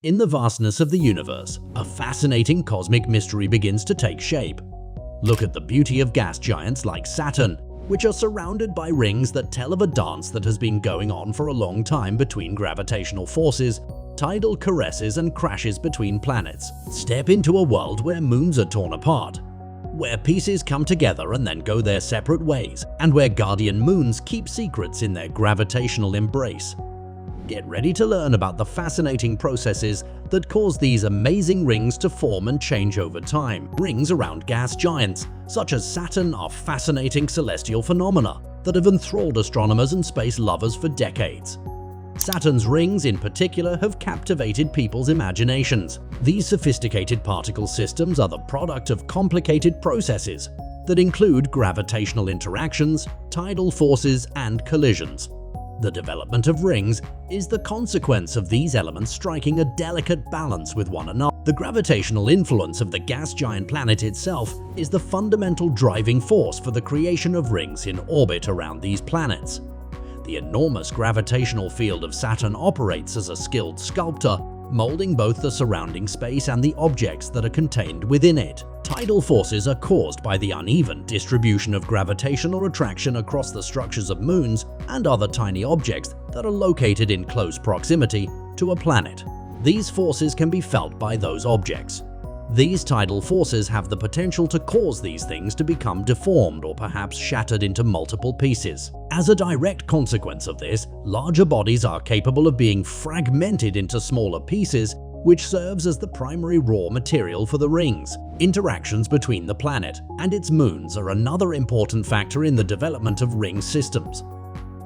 In the vastness of the universe, a fascinating cosmic mystery begins to take shape. Look at the beauty of gas giants like Saturn, which are surrounded by rings that tell of a dance that has been going on for a long time between gravitational forces, tidal caresses and crashes between planets. Step into a world where moons are torn apart, where pieces come together and then go their separate ways, and where guardian moons keep secrets in their gravitational embrace. Get ready to learn about the fascinating processes that cause these amazing rings to form and change over time. Rings around gas giants, such as Saturn, are fascinating celestial phenomena that have enthralled astronomers and space lovers for decades. Saturn's rings in particular have captivated people's imaginations. These sophisticated particle systems are the product of complicated processes that include gravitational interactions, tidal forces, and collisions. The development of rings is the consequence of these elements striking a delicate balance with one another. The gravitational influence of the gas giant planet itself is the fundamental driving force for the creation of rings in orbit around these planets. The enormous gravitational field of Saturn operates as a skilled sculptor, molding both the surrounding space and the objects that are contained within it. Tidal forces are caused by the uneven distribution of gravitational attraction across the structures of moons and other tiny objects that are located in close proximity to a planet. These forces can be felt by those objects. These tidal forces have the potential to cause these things to become deformed or perhaps shattered into multiple pieces. As a direct consequence of this, larger bodies are capable of being fragmented into smaller pieces, which serves as the primary raw material for the rings. Interactions between the planet and its moons are another important factor in the development of ring systems.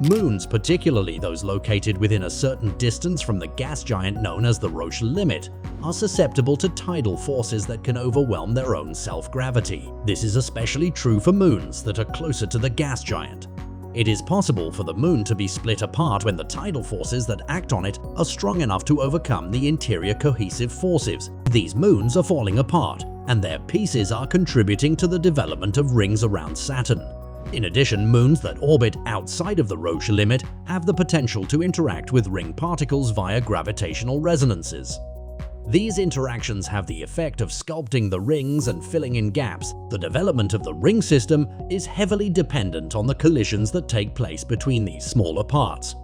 Moons, particularly those located within a certain distance from the gas giant known as the Roche limit, are susceptible to tidal forces that can overwhelm their own self-gravity. This is especially true for moons that are closer to the gas giant. It is possible for the moon to be split apart when the tidal forces that act on it are strong enough to overcome the interior cohesive forces. These moons are falling apart, and their pieces are contributing to the development of rings around Saturn. In addition, moons that orbit outside of the Roche limit have the potential to interact with ring particles via gravitational resonances. These interactions have the effect of sculpting the rings and filling in gaps. The development of the ring system is heavily dependent on the collisions that take place between these smaller parts.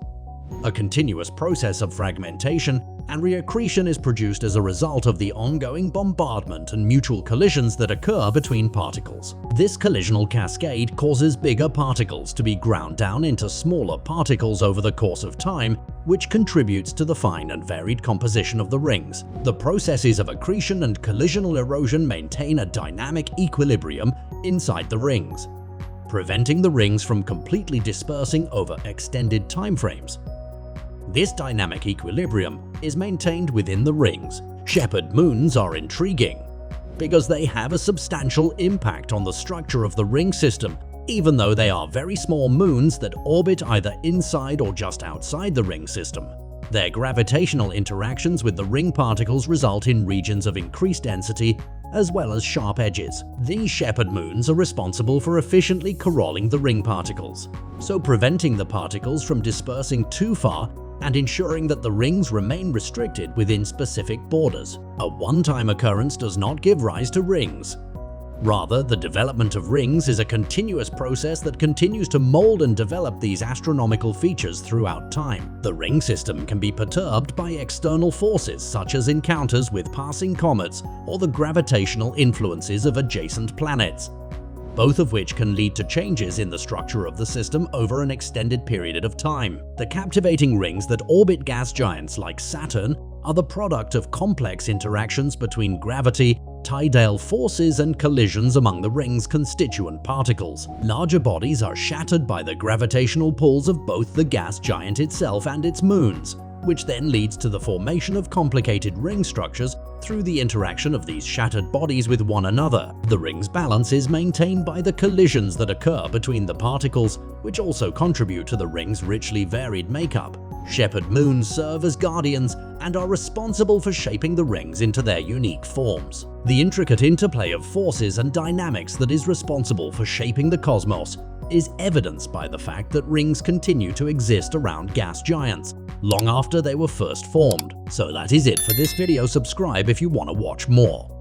A continuous process of fragmentation and reaccretion is produced as a result of the ongoing bombardment and mutual collisions that occur between particles. This collisional cascade causes bigger particles to be ground down into smaller particles over the course of time, which contributes to the fine and varied composition of the rings. The processes of accretion and collisional erosion maintain a dynamic equilibrium inside the rings, preventing the rings from completely dispersing over extended timeframes. This dynamic equilibrium is maintained within the rings. Shepherd moons are intriguing because they have a substantial impact on the structure of the ring system, even though they are very small moons that orbit either inside or just outside the ring system. Their gravitational interactions with the ring particles result in regions of increased density as well as sharp edges. These shepherd moons are responsible for efficiently corralling the ring particles, so preventing the particles from dispersing too far and ensuring that the rings remain restricted within specific borders. A one-time occurrence does not give rise to rings. Rather, the development of rings is a continuous process that continues to mold and develop these astronomical features throughout time. The ring system can be perturbed by external forces such as encounters with passing comets or the gravitational influences of adjacent planets, both of which can lead to changes in the structure of the system over an extended period of time. The captivating rings that orbit gas giants like Saturn are the product of complex interactions between gravity, tidal forces, and collisions among the ring's constituent particles. Larger bodies are shattered by the gravitational pulls of both the gas giant itself and its moons, which then leads to the formation of complicated ring structures through the interaction of these shattered bodies with one another. The ring's balance is maintained by the collisions that occur between the particles, which also contribute to the ring's richly varied makeup. Shepherd moons serve as guardians and are responsible for shaping the rings into their unique forms. The intricate interplay of forces and dynamics that is responsible for shaping the cosmos is evidenced by the fact that rings continue to exist around gas giants, long after they were first formed. So that is it for this video. Subscribe if you want to watch more.